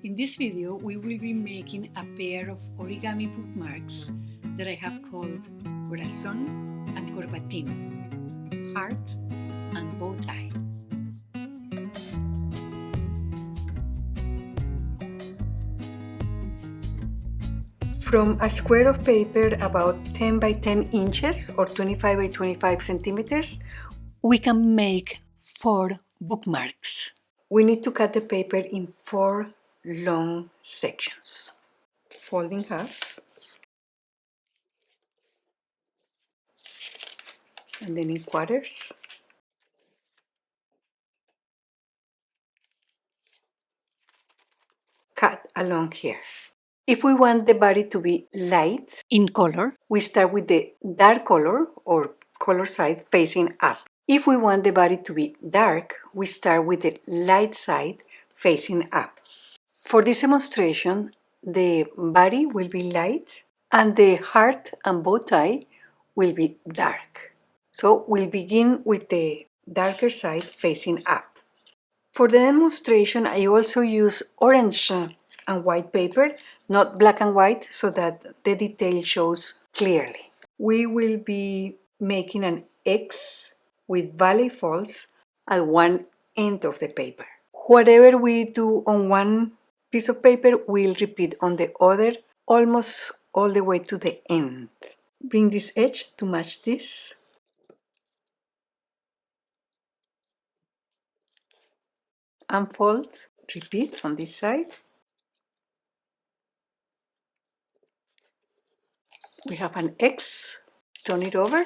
In this video, we will be making a pair of origami bookmarks that I have called corazón and corbatín, heart and bow tie. From a square of paper about 10 by 10 inches or 25 by 25 centimeters, we can make 4 bookmarks. We need to cut the paper in 4 long sections. Fold in half, and then in quarters. Cut along here. If we want the body to be light in color, we start with the dark color or color side facing up. If we want the body to be dark, we start with the light side facing up. For this demonstration, the body will be light and the heart and bow tie will be dark. So we'll begin with the darker side facing up. For the demonstration, I also use orange and white paper, not black and white, so that the detail shows clearly. We will be making an X with valley folds at one end of the paper. Whatever we do on one piece of paper, we'll repeat on the other, almost all the way to the end. Bring this edge to match this. Unfold, repeat on this side. We have an X, turn it over,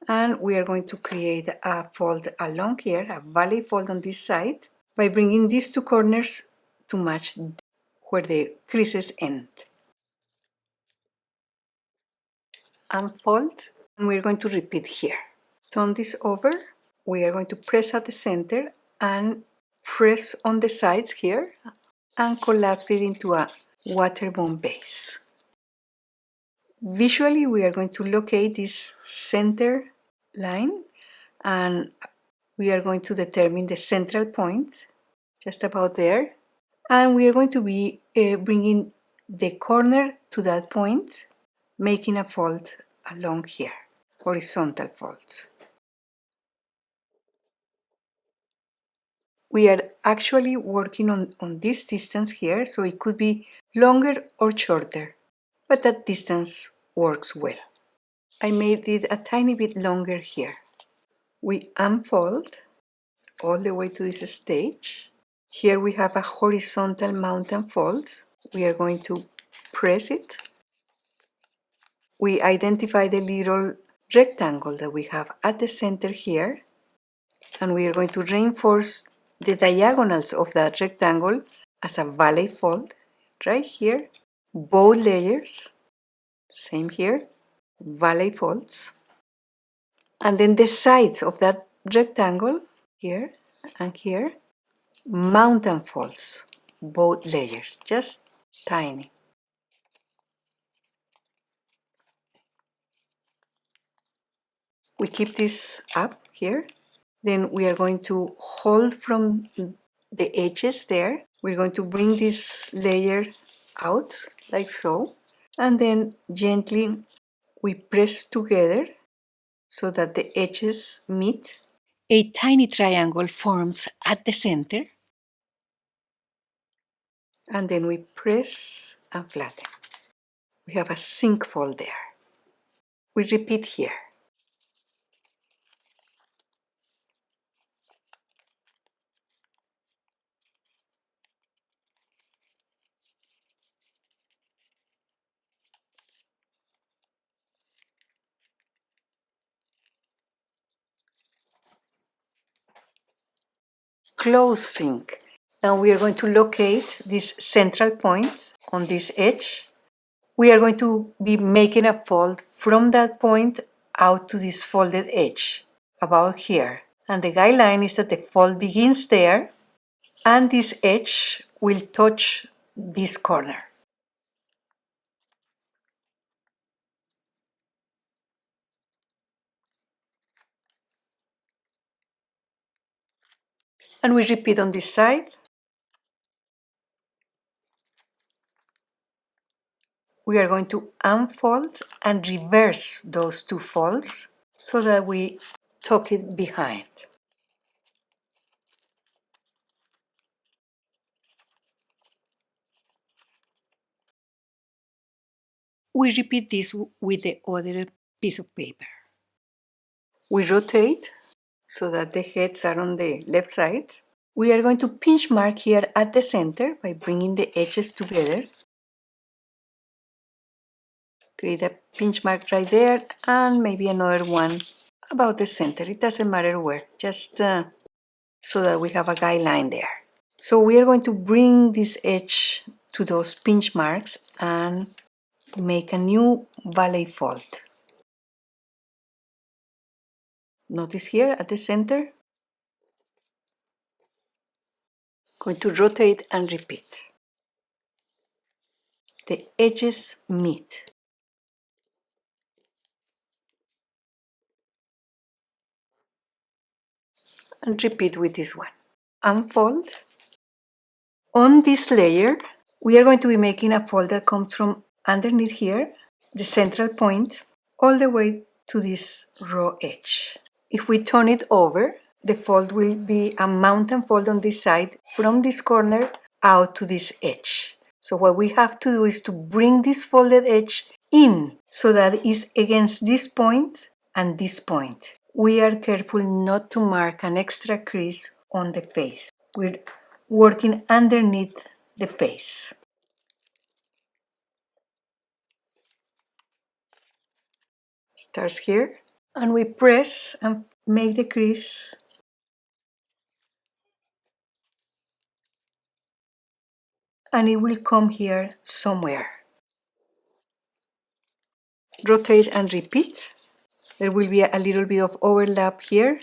and we are going to create a fold along here, a valley fold on this side, by bringing these two corners to match where the creases end. Unfold, and we're going to repeat here. Turn this over, we are going to press at the center and press on the sides here and collapse it into a waterborne base. Visually, we are going to locate this center line and we are going to determine the central point, just about there. And we are going to be bringing the corner to that point, making a fold along here, horizontal folds. We are actually working on this distance here, so it could be longer or shorter, but that distance works well. I made it a tiny bit longer here. We unfold all the way to this stage. Here we have a horizontal mountain fold. We are going to press it. We identify the little rectangle that we have at the center here, and we are going to reinforce the diagonals of that rectangle as a valley fold right here. Both layers, same here, valley folds. And then the sides of that rectangle, here and here, mountain folds, both layers, just tiny. We keep this up here. Then we are going to hold from the edges there. We're going to bring this layer out like so. And then gently we press together so that the edges meet. A tiny triangle forms at the center. And then we press and flatten. We have a sink fold there. We repeat here. Closing. Now we are going to locate this central point on this edge. We are going to be making a fold from that point out to this folded edge, about here. And the guideline is that the fold begins there and this edge will touch this corner. And we repeat on this side. we are going to unfold and reverse those two folds so that we tuck it behind. We repeat this with the other piece of paper. We rotate so that the heads are on the left side. We are going to pinch mark here at the center by bringing the edges together. Create a pinch mark right there and maybe another one about the center. It doesn't matter where, just so that we have a guideline there. So we are going to bring this edge to those pinch marks and make a new ballet fold. Notice here at the center. Going to rotate and repeat. The edges meet. And repeat with this one. Unfold. On this layer, we are going to be making a fold that comes from underneath here, the central point, all the way to this raw edge. If we turn it over, the fold will be a mountain fold on this side from this corner out to this edge. So what we have to do is to bring this folded edge in so that it's against this point and this point. We are careful not to mark an extra crease on the face. We're working underneath the face. Starts here, and we press and make the crease. And it will come here somewhere. Rotate and repeat. There will be a little bit of overlap here.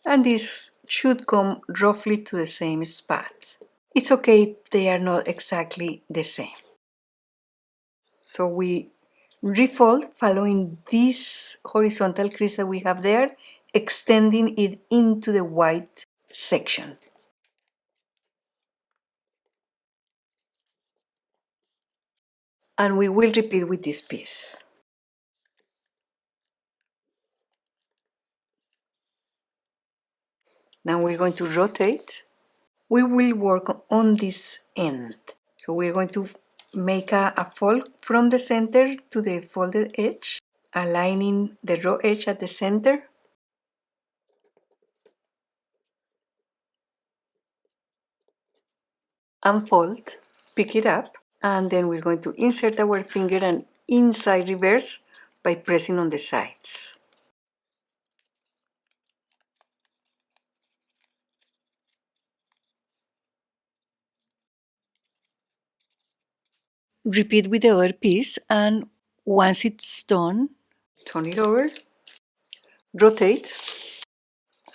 And this should come roughly to the same spot. It's okay if they are not exactly the same. So we refold following this horizontal crease that we have there, extending it into the white section. And we will repeat with this piece. Now we're going to rotate. We will work on this end. So we're going to make a fold from the center to the folded edge, aligning the raw edge at the center. Unfold, pick it up, and then we're going to insert our finger and inside reverse by pressing on the sides. Repeat with the other piece, and once it's done, turn it over, rotate,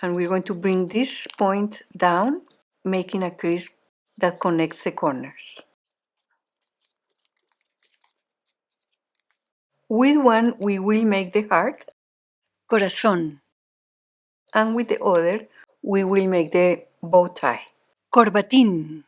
and we're going to bring this point down, making a crease that connects the corners. With one, we will make the heart, corazón, and with the other, we will make the bow tie, corbatín.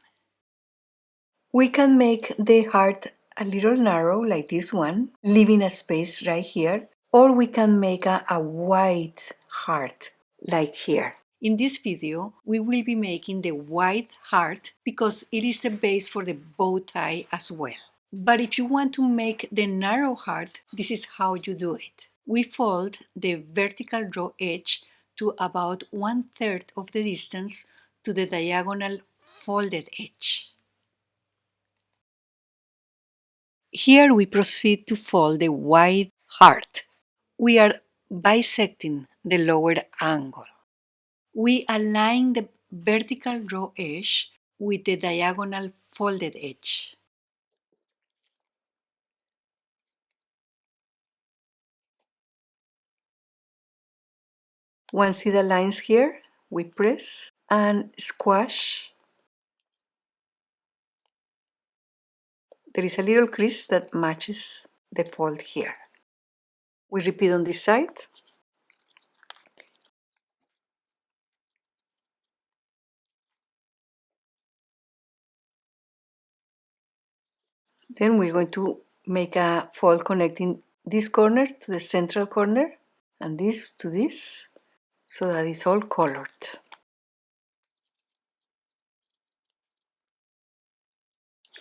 We can make the heart a little narrow like this one, leaving a space right here, or we can make a wide heart like here. In this video, we will be making the wide heart because it is the base for the bow tie as well. But if you want to make the narrow heart, this is how you do it. We fold the vertical raw edge to about 1/3 of the distance to the diagonal folded edge. Here we proceed to fold the wide heart. We are bisecting the lower angle. We align the vertical raw edge with the diagonal folded edge. Once see the lines here, we press and squash. There is a little crease that matches the fold here. We repeat on this side. Then we're going to make a fold connecting this corner to the central corner and this to this, so that it's all colored.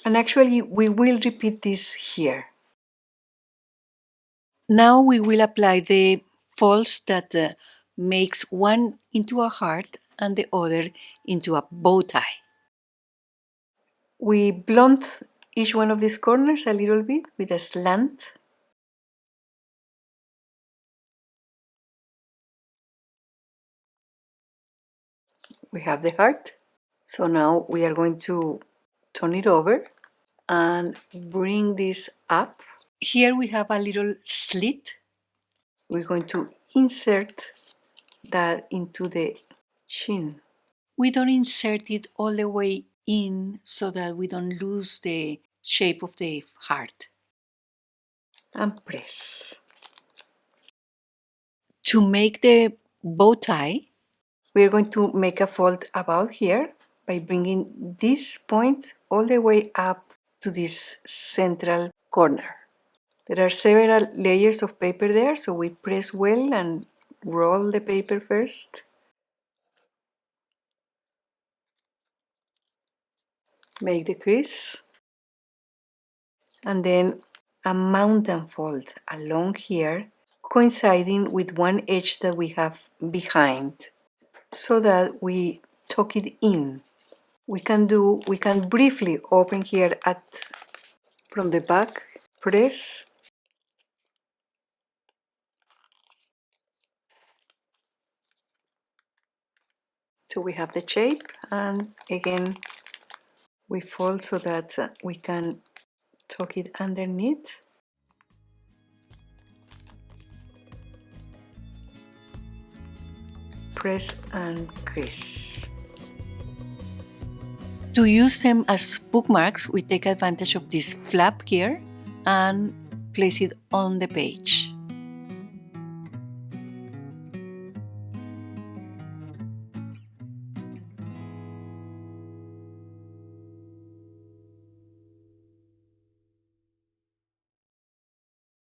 And actually we will repeat this here. Now we will apply the folds that makes one into a heart and the other into a bow tie. We blunt each one of these corners a little bit with a slant. We have the heart. So now we are going to turn it over and bring this up. Here we have a little slit. We're going to insert that into the chin. We don't insert it all the way in so that we don't lose the shape of the heart. And press. To make the bow tie, we're going to make a fold about here by bringing this point all the way up to this central corner. There are several layers of paper there, so we press well and roll the paper first. Make the crease. And then a mountain fold along here, coinciding with one edge that we have behind, so that we tuck it in. We can briefly open here from the back, press, so we have the shape, and again we fold so that we can tuck it underneath. Press and crease. To use them as bookmarks, we take advantage of this flap here and place it on the page.